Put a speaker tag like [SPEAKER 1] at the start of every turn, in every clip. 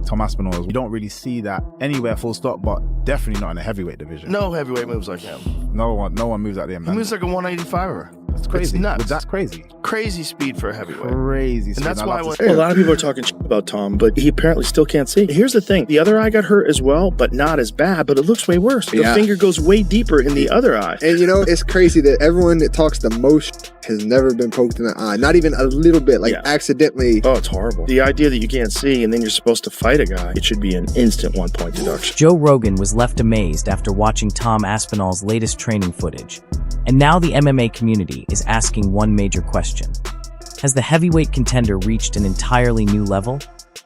[SPEAKER 1] Tom Aspinall, you don't really see that anywhere full stop, but definitely not in the heavyweight division.
[SPEAKER 2] No heavyweight moves like him.
[SPEAKER 1] No one moves like him, man.
[SPEAKER 2] He moves like a 185er.
[SPEAKER 1] That's crazy.
[SPEAKER 2] It's nuts.
[SPEAKER 1] That's crazy.
[SPEAKER 2] Crazy speed for a heavyweight.
[SPEAKER 1] Crazy speed.
[SPEAKER 2] And that's why
[SPEAKER 3] a lot of people are talking shit about Tom, but he apparently still can't see. Here's the thing. The other eye got hurt as well, but not as bad, but it looks way worse. The finger goes way deeper in the other eye.
[SPEAKER 4] And you know, it's crazy that everyone that talks the most has never been poked in the eye. Not even a little bit, accidentally.
[SPEAKER 3] Oh, it's horrible. The idea that you can't see and then you're supposed to fight a guy, it should be an instant 1 point deduction.
[SPEAKER 5] Joe Rogan was left amazed after watching Tom Aspinall's latest training footage. And now the MMA community is asking one major question. Has the heavyweight contender reached an entirely new level?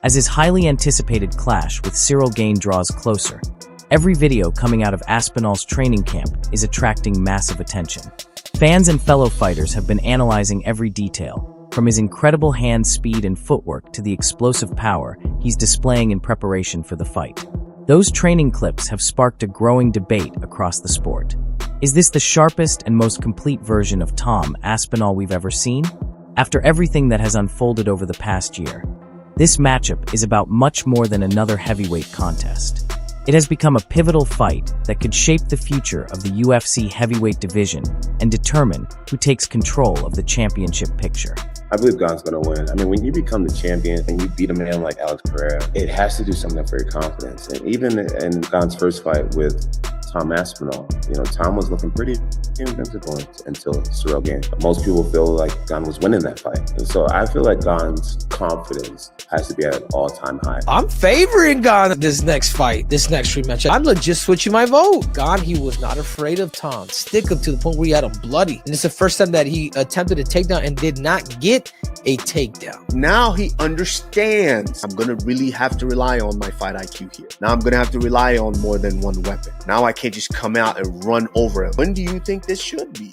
[SPEAKER 5] As his highly anticipated clash with Ciryl Gane draws closer, every video coming out of Aspinall's training camp is attracting massive attention. Fans and fellow fighters have been analyzing every detail, from his incredible hand speed and footwork to the explosive power he's displaying in preparation for the fight. Those training clips have sparked a growing debate across the sport. Is this the sharpest and most complete version of Tom Aspinall we've ever seen? After everything that has unfolded over the past year, this matchup is about much more than another heavyweight contest. It has become a pivotal fight that could shape the future of the UFC heavyweight division and determine who takes control of the championship picture.
[SPEAKER 6] I believe Gane's going to win. I mean, when you become the champion and you beat a man like Alex Pereira, it has to do something for your confidence. And even in Gane's first fight with Tom Aspinall, Tom was looking pretty invincible until Ciryl Gane. Most people feel like Gane was winning that fight. And so I feel like Gane's confidence has to be at an all-time high.
[SPEAKER 7] I'm favoring Gane this next fight, this next rematch. I'm legit switching my vote. Gane, he was not afraid of Tom. Stick him to the point where he had him bloody. And it's the first time that he attempted a takedown and did not get a takedown.
[SPEAKER 8] Now he understands I'm going to really have to rely on my fight IQ here. Now I'm going to have to rely on more than one weapon. Now I can't just come out and run over him. When do you think this should be?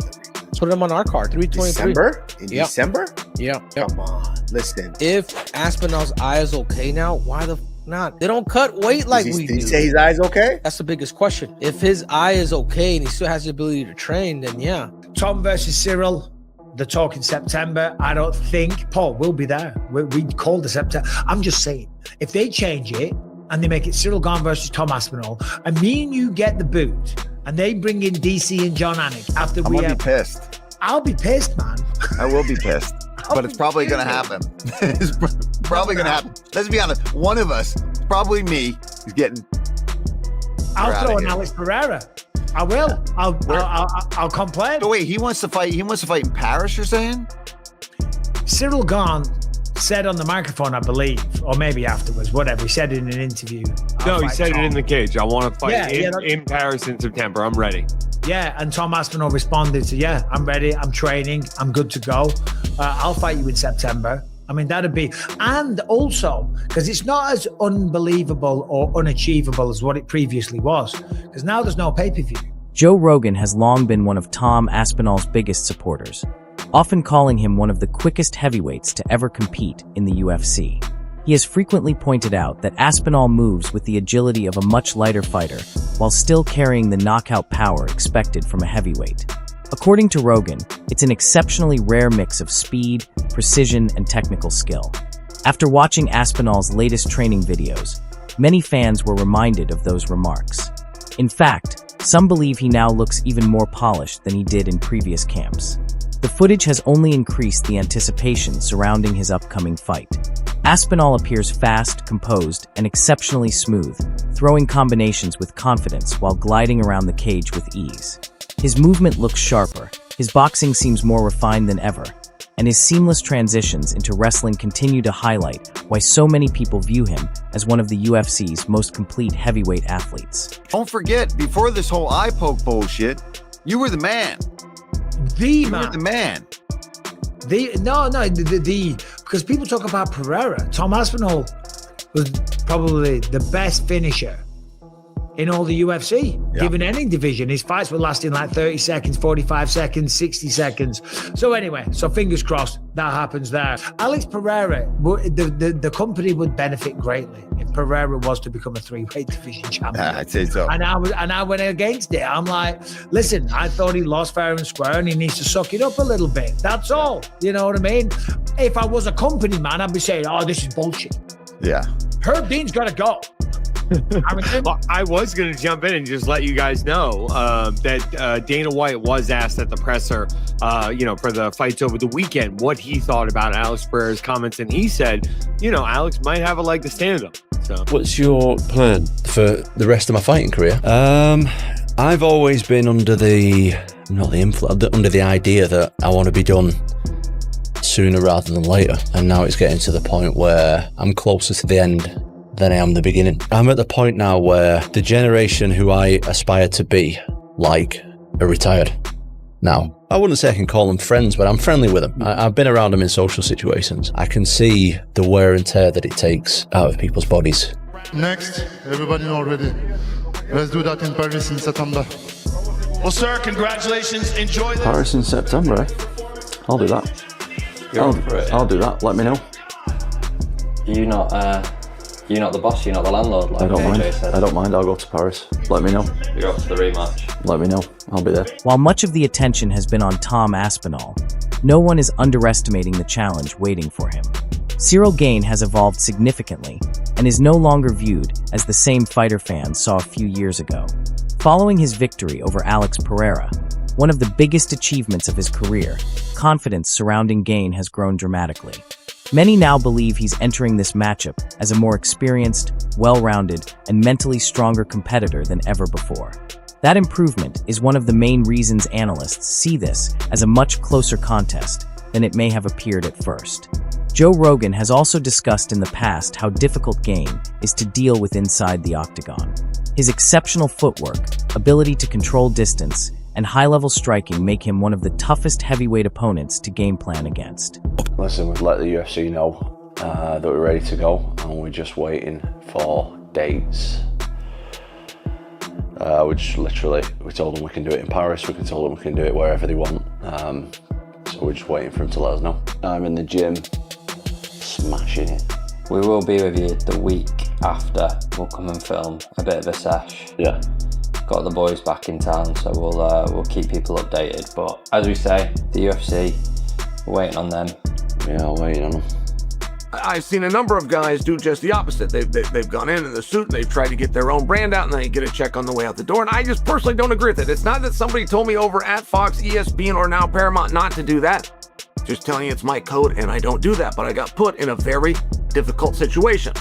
[SPEAKER 7] Put him on our card, 323.
[SPEAKER 8] December? In December?
[SPEAKER 7] Yeah.
[SPEAKER 8] Come on, listen.
[SPEAKER 7] If Aspinall's eye is okay now, why the not? They don't cut weight like we do.
[SPEAKER 8] Did he say his eye's okay?
[SPEAKER 7] That's the biggest question. If his eye is okay and he still has the ability to train, then yeah.
[SPEAKER 9] Tom versus Ciryl. They're talking September. I don't think Paul will be there. We called the September. I'm just saying, if they change it and they make it Ciryl Gane versus Tom Aspinall, and me and you get the boot, and they bring in DC and John Anik after
[SPEAKER 10] I'm gonna be pissed.
[SPEAKER 9] I'll be pissed, man.
[SPEAKER 10] I will be pissed. But it's probably going to happen. It's probably going to happen. Let's be honest. One of us, probably me, is getting.
[SPEAKER 9] I'll throw an Alex Pereira. I will. I'll complain.
[SPEAKER 10] So wait, he wants to fight. He wants to fight in Paris. You're saying?
[SPEAKER 9] Ciryl Gane said on the microphone, I believe, or maybe afterwards, whatever. He said it in an interview.
[SPEAKER 11] No, he said it in the cage. I want to fight
[SPEAKER 9] in
[SPEAKER 11] Paris in September. I'm ready.
[SPEAKER 9] Yeah, and Tom Aspinall responded to, I'm ready, I'm training, I'm good to go. I'll fight you in September. I mean, that'd be, and also, because it's not as unbelievable or unachievable as what it previously was, because now there's no pay-per-view.
[SPEAKER 5] Joe Rogan has long been one of Tom Aspinall's biggest supporters, often calling him one of the quickest heavyweights to ever compete in the UFC. He has frequently pointed out that Aspinall moves with the agility of a much lighter fighter, while still carrying the knockout power expected from a heavyweight. According to Rogan, it's an exceptionally rare mix of speed, precision, and technical skill. After watching Aspinall's latest training videos, many fans were reminded of those remarks. In fact, some believe he now looks even more polished than he did in previous camps. The footage has only increased the anticipation surrounding his upcoming fight. Aspinall appears fast, composed, and exceptionally smooth, throwing combinations with confidence while gliding around the cage with ease. His movement looks sharper, his boxing seems more refined than ever, and his seamless transitions into wrestling continue to highlight why so many people view him as one of the UFC's most complete heavyweight athletes.
[SPEAKER 10] Don't forget, before this whole eye poke bullshit, you were the man.
[SPEAKER 9] You
[SPEAKER 10] were the man.
[SPEAKER 9] Because people talk about Pereira. Tom Aspinall was probably the best finisher in all the UFC, given any division. His fights were lasting like 30 seconds, 45 seconds, 60 seconds. So anyway, so fingers crossed that happens there. Alex Pereira, the company would benefit greatly if Pereira was to become a 3-weight division champion.
[SPEAKER 10] I'd say so.
[SPEAKER 9] And I went against it. I'm like, listen, I thought he lost fair and square and he needs to suck it up a little bit. That's all. You know what I mean? If I was a company man, I'd be saying, oh, this is bullshit.
[SPEAKER 10] Yeah.
[SPEAKER 9] Herb Dean's got to go.
[SPEAKER 11] I was going to jump in and just let you guys know that Dana White was asked at the presser, for the fights over the weekend, what he thought about Alex Pereira's comments. And he said, Alex might have a leg to stand on. So,
[SPEAKER 12] what's your plan for the rest of my fighting career? I've always been under the idea that I want to be done sooner rather than later. And now it's getting to the point where I'm closer to the end than I am the beginning. I'm at the point now where the generation who I aspire to be, are retired now. I wouldn't say I can call them friends, but I'm friendly with them. I've been around them in social situations. I can see the wear and tear that it takes out of people's bodies.
[SPEAKER 13] Next, everybody already. Let's do that in Paris in September.
[SPEAKER 14] Well, sir, congratulations. Enjoy this.
[SPEAKER 12] Paris in September, eh? I'll do that. I'll do that. Let me know.
[SPEAKER 15] You're not the boss, you're not the landlord. Like
[SPEAKER 12] I don't mind.
[SPEAKER 15] Said.
[SPEAKER 12] I don't mind. I'll go to Paris. Let me know.
[SPEAKER 15] You're up to the rematch.
[SPEAKER 12] Let me know. I'll be there.
[SPEAKER 5] While much of the attention has been on Tom Aspinall, no one is underestimating the challenge waiting for him. Ciryl Gane has evolved significantly and is no longer viewed as the same fighter fans saw a few years ago. Following his victory over Alex Pereira, one of the biggest achievements of his career, confidence surrounding Gane has grown dramatically. Many now believe he's entering this matchup as a more experienced, well-rounded, and mentally stronger competitor than ever before. That improvement is one of the main reasons analysts see this as a much closer contest than it may have appeared at first. Joe Rogan has also discussed in the past how difficult Gane is to deal with inside the octagon. His exceptional footwork, ability to control distance, and high-level striking make him one of the toughest heavyweight opponents to game plan against.
[SPEAKER 12] Listen, we've let the UFC know that we're ready to go, and we're just waiting for dates. We told them we can do it in Paris, we told them we can do it wherever they want. So we're just waiting for them to let us know. I'm in the gym, smashing it.
[SPEAKER 15] We will be with you the week after. We'll come and film a bit of a sesh.
[SPEAKER 12] Yeah.
[SPEAKER 15] Got the boys back in town, so we'll keep people updated. But as we say, the UFC, we're waiting on them.
[SPEAKER 12] Yeah, waiting on them.
[SPEAKER 16] I've seen a number of guys do just the opposite. They've gone in the suit and they've tried to get their own brand out and they get a check on the way out the door. And I just personally don't agree with it. It's not that somebody told me over at Fox, ESPN, or now Paramount not to do that. Just telling you it's my code and I don't do that. But I got put in a very difficult situation.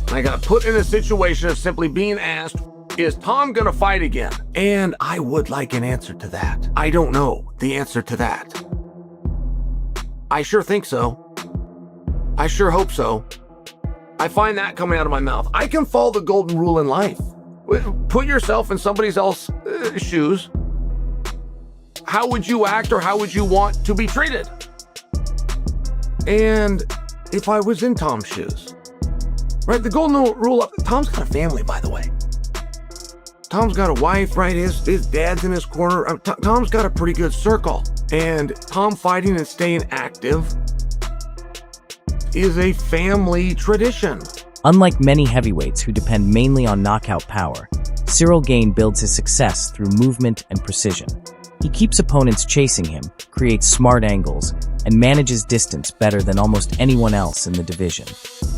[SPEAKER 16] I got put in a situation of simply being asked, is Tom gonna fight again? And I would like an answer to that. I don't know the answer to that. I sure think so. I sure hope so. I find that coming out of my mouth. I can follow the golden rule in life. Put yourself in somebody else's shoes. How would you act or how would you want to be treated? And if I was in Tom's shoes, right? The golden rule, Tom's got a family, by the way. Tom's got a wife, right? His dad's in his corner. Tom's got a pretty good circle. And Tom fighting and staying active is a family tradition.
[SPEAKER 5] Unlike many heavyweights who depend mainly on knockout power, Ciryl Gane builds his success through movement and precision. He keeps opponents chasing him, creates smart angles, and manages distance better than almost anyone else in the division.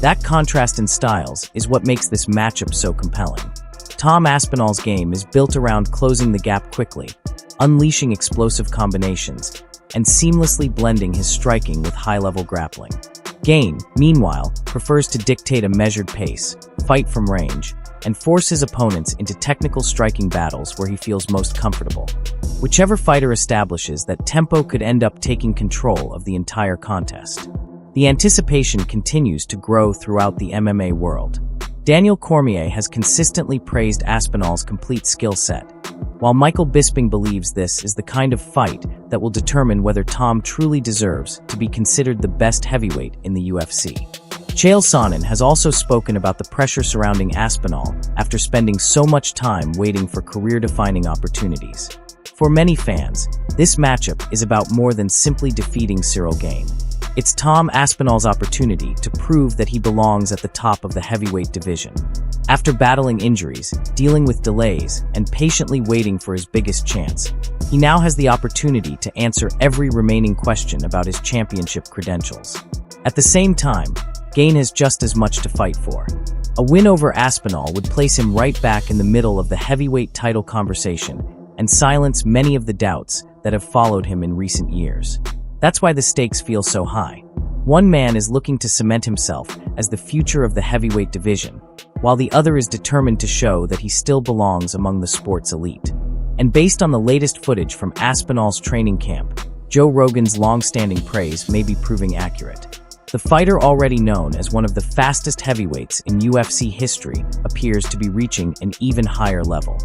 [SPEAKER 5] That contrast in styles is what makes this matchup so compelling. Tom Aspinall's game is built around closing the gap quickly, unleashing explosive combinations, and seamlessly blending his striking with high-level grappling. Gane, meanwhile, prefers to dictate a measured pace, fight from range, and force his opponents into technical striking battles where he feels most comfortable. Whichever fighter establishes that tempo could end up taking control of the entire contest. The anticipation continues to grow throughout the MMA world. Daniel Cormier has consistently praised Aspinall's complete skill set, while Michael Bisping believes this is the kind of fight that will determine whether Tom truly deserves to be considered the best heavyweight in the UFC. Ciryl Gane has also spoken about the pressure surrounding Aspinall after spending so much time waiting for career-defining opportunities. For many fans, this matchup is about more than simply defeating Ciryl Gane. It's Tom Aspinall's opportunity to prove that he belongs at the top of the heavyweight division. After battling injuries, dealing with delays, and patiently waiting for his biggest chance, he now has the opportunity to answer every remaining question about his championship credentials. At the same time, Gane has just as much to fight for. A win over Aspinall would place him right back in the middle of the heavyweight title conversation and silence many of the doubts that have followed him in recent years. That's why the stakes feel so high. One man is looking to cement himself as the future of the heavyweight division, while the other is determined to show that he still belongs among the sport's elite. And based on the latest footage from Aspinall's training camp, Joe Rogan's long-standing praise may be proving accurate. The fighter, already known as one of the fastest heavyweights in UFC history, appears to be reaching an even higher level.